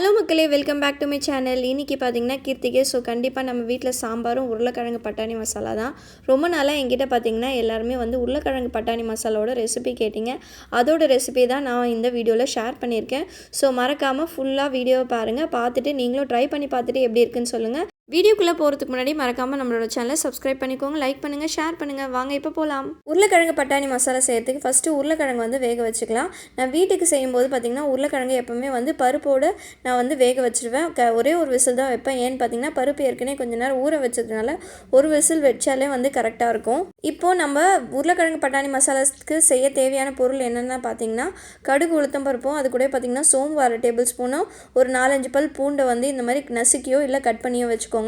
Hello மக்களே, welcome back to my channel. இன்றைக்கி பார்த்தீங்கன்னா கீர்த்திகை. ஸோ கண்டிப்பாக நம்ம வீட்டில் சாம்பாரும் உருளைக்கிழங்கு பட்டாணி மசாலா தான். ரொம்ப நாளாக என்கிட்ட பார்த்தீங்கன்னா எல்லாருமே வந்து உருளைக்கிழங்கு பட்டாணி மசாலாவோட ரெசிபி கேட்டிங்க. அதோட ரெசிபி தான் நான் இந்த வீடியோவில் ஷேர் பண்ணியிருக்கேன். ஸோ மறக்காமல் ஃபுல்லாக வீடியோவை பாருங்கள். பார்த்துட்டு நீங்களும் ட்ரை பண்ணி பார்த்துட்டு எப்படி இருக்குன்னு சொல்லுங்கள். வீடியோக்குள்ளே போகிறதுக்கு முன்னாடி மறக்காமல் நம்மளோட சேனலை சப்ஸ்கிரைப் பண்ணிக்கோங்க, லைக் பண்ணுங்கள், ஷேர் பண்ணுங்கள். வாங்க இப்போ போகலாம். உருளைக்கிழங்கு பட்டாணி மசாலா செய்யறதுக்கு ஃபஸ்ட்டு உருளைக்கிழங்கு வந்து வேக வச்சுக்கலாம். நான் வீட்டுக்கு செய்யும்போது பார்த்திங்கன்னா உருளைக்கிழங்கு எப்போவுமே வந்து பருப்போடு நான் வந்து வேக வச்சுருவேன். ஒரே ஒரு விசில் தான் வைப்பேன். ஏன்னு பார்த்தீங்கன்னா பருப்பு ஏற்கனவே கொஞ்சம் நேரம் ஊற வச்சதுனால ஒரு விசில் வச்சாலே வந்து கரெக்டாக இருக்கும். இப்போது நம்ம உருளைக்கிழங்கு பட்டாணி மசாலாவுக்கு செய்ய தேவையான பொருள் என்னென்னா பார்த்தீங்கன்னா கடுகு உளுத்தம் பருப்பும், அது கூட பார்த்திங்கன்னா சோம்பு 1/2 டேபிள் ஸ்பூனும், ஒரு 4-5 பல் பூண்டை வந்து இந்த மாதிரி நசுக்கியோ இல்லை கட் பண்ணியோ வச்சுக்கோங்க.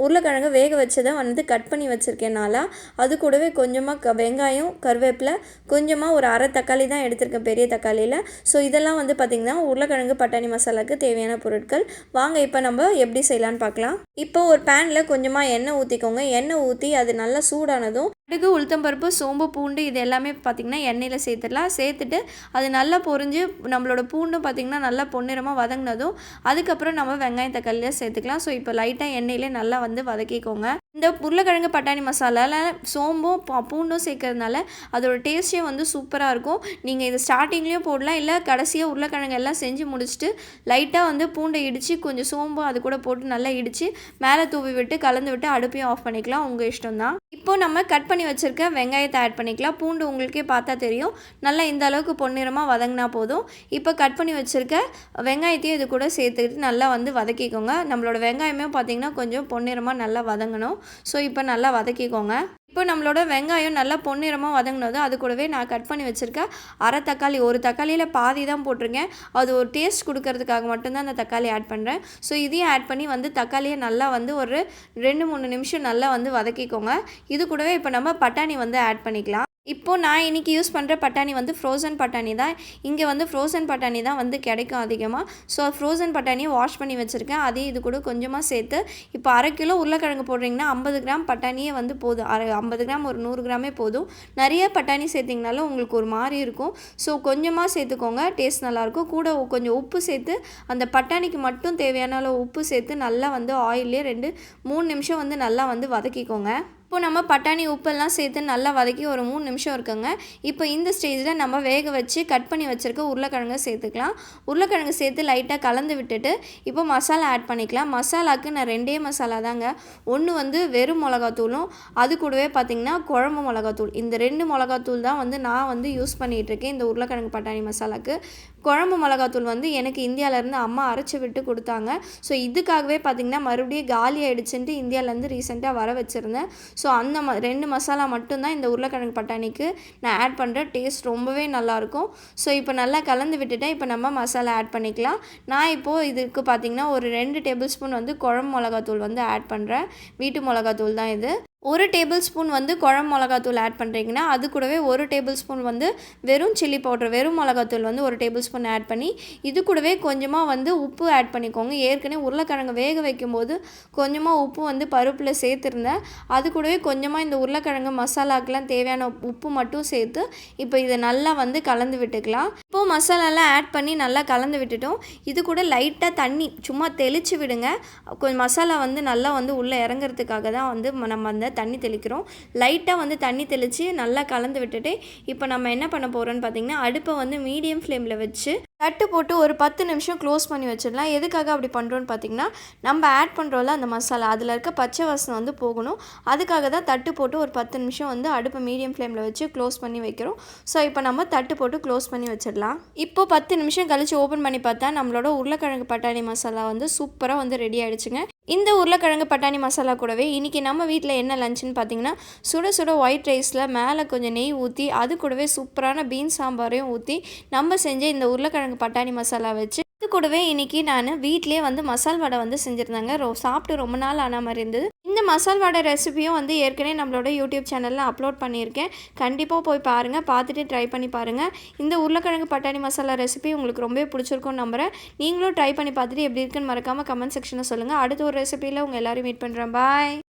உருளைக்கிழங்கு வேக வச்சதை வந்து கட் பண்ணி வச்சுருக்கேனால அது கூடவே கொஞ்சமாக வெங்காயம், கருவேப்பிலை, கொஞ்சமாக ஒரு அரை தக்காளி தான் எடுத்திருக்கேன், பெரிய தக்காளியில். ஸோ இதெல்லாம் வந்து பார்த்திங்கன்னா உருளைக்கிழங்கு பட்டாணி மசாலாவுக்கு தேவையான பொருட்கள். வாங்க இப்போ நம்ம எப்படி செய்யலான்னு பார்க்கலாம். இப்போ ஒரு பேனில் கொஞ்சமாக எண்ணெய் ஊற்றிக்கோங்க. எண்ணெய் ஊற்றி அது நல்லா சூடானதும் கடுகு, உளுத்தம்பருப்பு, சோம்பு, பூண்டு இது எல்லாமே பார்த்திங்கன்னா எண்ணெயில் சேர்த்துடலாம். சேர்த்துட்டு அது நல்லா பொரிஞ்சு நம்மளோட பூண்டும் பார்த்திங்கன்னா நல்லா பொன்னிறமாக வதங்கினதும் அதுக்கப்புறம் நம்ம வெங்காயம், தக்காளியில் சேர்த்துக்கலாம். ஸோ இப்போ லைட்டாக எண்ணெயிலே நல்லா வந்து வதக்கிக்கோங்க. இந்த உருளைக்கிழங்கு பட்டாணி மசாலாவில் சோம்பும் பூண்டும் சேர்க்கறதுனால அதோட டேஸ்ட்டே வந்து சூப்பராக இருக்கும். நீங்கள் இது ஸ்டார்டிங்லேயும் போடலாம், இல்லை கடைசியாக உருளைக்கிழங்கு எல்லாம் செஞ்சு முடிச்சுட்டு லைட்டாக வந்து பூண்டை இடித்து கொஞ்சம் சோம்பு அது கூட போட்டு நல்லா இடித்து மேலே தூவி விட்டு கலந்து விட்டு அடுப்பையும் ஆஃப் பண்ணிக்கலாம், உங்கள் இஷ்டம் தான். இப்போ நம்ம கட் பண்ணி வச்சுருக்க வெங்காயத்தை ஆட் பண்ணிக்கலாம். பூண்டு உங்களுக்கே பார்த்தா தெரியும், நல்லா இந்த அளவுக்கு பொன்னிறமாக வதங்கினா போதும். இப்போ கட் பண்ணி வச்சுருக்க வெங்காயத்தையும் இது கூட சேர்த்துக்கிட்டு நல்லா வந்து வதக்கிக்கோங்க. நம்மளோட வெங்காயமே பார்த்திங்கன்னா கொஞ்சம் பொன்னிறமாக நல்லா வதங்கணும். ஸோ இப்போ நல்லா வதக்கிக்கோங்க. இப்போ நம்மளோட வெங்காயம் நல்லா பொன்னிறமாக வதங்கினதும் அது கூடவே நான் கட் பண்ணி வச்சுருக்கேன் அரை தக்காளி, ஒரு தக்காளியில் பாதி தான் போட்டிருக்கேன். அது ஒரு டேஸ்ட் கொடுக்கறதுக்காக மட்டும்தான் அந்த தக்காளி ஆட் பண்ணுறேன். ஸோ இதையும் ஆட் பண்ணி வந்து தக்காளியை நல்லா வந்து ஒரு 2-3 நிமிஷம் நல்லா வந்து வதக்கிக்கோங்க. இது கூடவே இப்போ நம்ம பட்டாணி வந்து ஆட் பண்ணிக்கலாம். இப்போது நான் இன்றைக்கி யூஸ் பண்ணுற பட்டாணி வந்து ஃப்ரோசன் பட்டாணி தான். இங்கே வந்து ஃப்ரோசன் பட்டாணி தான் வந்து கிடைக்கும் அதிகமாக. ஸோ ஃப்ரோசன் பட்டாணியை வாஷ் பண்ணி வச்சுருக்கேன். அதையும் இது கூட கொஞ்சமாக சேர்த்து இப்போ 1/2 கிலோ உருளைக்கிழங்கு போடுறீங்கன்னா 50 கிராம் பட்டாணியே வந்து போதும். 50 கிராம் ஒரு 100 கிராமே போதும். நிறைய பட்டாணி சேர்த்திங்கனாலும் உங்களுக்கு ஒரு மாதிரி இருக்கும். ஸோ கொஞ்சமாக சேர்த்துக்கோங்க, டேஸ்ட் நல்லாயிருக்கும். கூட கொஞ்சம் உப்பு சேர்த்து அந்த பட்டாணிக்கு மட்டும் தேவையான அளவு உப்பு சேர்த்து நல்லா வந்து ஆயிலே 2-3 நிமிஷம் வந்து நல்லா வந்து வதக்கிக்கோங்க. இப்போ நம்ம பட்டாணி உப்பெல்லாம் சேர்த்து நல்லா வதக்கி ஒரு 3 நிமிஷம் இருக்குங்க. இப்போ இந்த ஸ்டேஜில் நம்ம வேக வச்சு கட் பண்ணி வச்சுருக்க உருளைக்கிழங்கு சேர்த்துக்கலாம். உருளைக்கிழங்கு சேர்த்து லைட்டாக கலந்து விட்டுட்டு இப்போ மசாலா ஆட் பண்ணிக்கலாம். மசாலாவுக்கு நான் 2 மசாலா தாங்க. ஒன்று வந்து வெறும் மிளகாத்தூளும், அது கூடவே பார்த்திங்கன்னா குழம்பு மிளகாத்தூள். இந்த 2 மிளகாத்தூள் தான் வந்து நான் வந்து யூஸ் பண்ணிகிட்ருக்கேன் இந்த உருளைக்கிழங்கு பட்டாணி மசாலாவுக்கு. குழம்பு மிளகாத்தூள் வந்து எனக்கு இந்தியாவிலேருந்து அம்மா அரைச்சி விட்டு கொடுத்தாங்க. ஸோ இதுக்காகவே பார்த்திங்கன்னா மறுபடியும் காலி ஆகிடுச்சுன்ட்டு இந்தியாவிலேருந்து ரீசெண்டாக வர வச்சுருந்தேன். ஸோ அந்த 2 மசாலா மட்டும்தான் இந்த உருளைக்கிழங்கு பட்டாணிக்கு நான் ஆட் பண்ணுறேன். டேஸ்ட் ரொம்பவே நல்லாயிருக்கும். ஸோ இப்போ நல்லா கலந்து விட்டுட்டேன். இப்போ நம்ம மசாலா ஆட் பண்ணிக்கலாம். நான் இப்போது இதுக்கு பார்த்திங்கன்னா ஒரு 2 டேபிள் ஸ்பூன் வந்து குழம்பு மிளகாத்தூள் வந்து ஆட் பண்ணுறேன். வீட்டு மிளகாத்தூள் தான் இது. 1 டேபிள் ஸ்பூன் வந்து குழம்பு மிளகாத்தூள் ஆட் பண்ணுறீங்கன்னா அது கூடவே 1 டேபிள் ஸ்பூன் வந்து வெறும் சில்லி பவுடர், வெறும் மிளகாத்தூள் வந்து 1 டேபிள் ஸ்பூன் ஆட் பண்ணி இது கூடவே கொஞ்சமாக வந்து உப்பு ஆட் பண்ணிக்கோங்க. ஏற்கனவே உருளைக்கிழங்கு வேக வைக்கும்போது கொஞ்சமாக உப்பு வந்து பருப்பில் சேர்த்துருந்தேன். அது கூடவே கொஞ்சமாக இந்த உருளைக்கிழங்கு மசாலாக்கெலாம் தேவையான உப்பு மட்டும் சேர்த்து இப்போ இதை நல்லா வந்து கலந்து விட்டுக்கலாம். இப்போது மசாலாலாம் ஆட் பண்ணி நல்லா கலந்து விட்டுட்டோம். இது கூட லைட்டாக தண்ணி சும்மா தெளித்து விடுங்க. கொஞ்சம் மசாலா வந்து நல்லா வந்து உள்ளே இறங்குறதுக்காக தான் வந்து நம்ம அந்த தண்ணி தெளிக்கிறோம். லைட்டாக வந்து தண்ணி தெளித்து நல்லா கலந்து விட்டுட்டு இப்போ நம்ம என்ன பண்ண போகிறோன்னு பார்த்திங்கன்னா அடுப்பை வந்து மீடியம் ஃப்ளேமில் வச்சு தட்டு போட்டு ஒரு 10 நிமிஷம் க்ளோஸ் பண்ணி வச்சிடலாம். எதுக்காக அப்படி பண்ணுறோன்னு பார்த்திங்கன்னா நம்ம ஆட் பண்ணுறோம்ல அந்த மசாலா, அதில் இருக்க பச்சை வாசனை வந்து போகணும். அதுக்காக தான் தட்டு போட்டு ஒரு 10 நிமிஷம் வந்து அடுப்பை மீடியம் ஃப்ளேமில் வச்சு க்ளோஸ் பண்ணி வைக்கிறோம். ஸோ இப்போ நம்ம தட்டு போட்டு க்ளோஸ் பண்ணி வச்சிடலாம். இப்போ 10 நிமிஷம் கழித்து ஓப்பன் பண்ணி பார்த்தா நம்மளோட உருளைக்கிழங்கு பட்டாணி மசாலா வந்து சூப்பராக வந்து ரெடி ஆகிடுச்சுங்க. இந்த உருளைக்கிழங்கு பட்டாணி மசாலா கூடவே இன்றைக்கி நம்ம வீட்டில் என்ன லஞ்சுன்னு பார்த்திங்கன்னா சுட சுட ஒயிட் ரைஸில் மேலே கொஞ்சம் நெய் ஊற்றி அது கூடவே சூப்பரான பீன்ஸ் சாம்பாரையும் ஊற்றி நம்ம செஞ்ச இந்த உருளைக்கிழங்கு பட்டாணி மசாலா வச்சு இது கூடவே இன்றைக்கி நான் வீட்டிலே வந்து மசால் வடை வந்து செஞ்சுருந்தாங்க. சாப்பிட்டு ரொம்ப நாள் ஆன மாதிரி இருந்தது. இந்த மசால் வடை ரெசிபியும் வந்து ஏற்கனவே நம்மளோட யூடியூப் சேனலில் அப்லோட் பண்ணியிருக்கேன். கண்டிப்பாக போய் பாருங்கள், பார்த்துட்டு ட்ரை பண்ணி பாருங்கள். இந்த உருளைக்கிழங்கு பட்டாணி மசாலா ரெசிபி உங்களுக்கு ரொம்பவே பிடிச்சிருக்கும்னு நம்புகிறேன். நீங்களும் ட்ரை பண்ணி பார்த்துட்டு எப்படி இருக்குன்னு மறக்காமல் கமெண்ட் செக்ஷனில் சொல்லுங்கள். அடுத்த ஒரு ரெசிபியில் உங்கள் எல்லோரும் மீட் பண்ணுறேன். பாய்.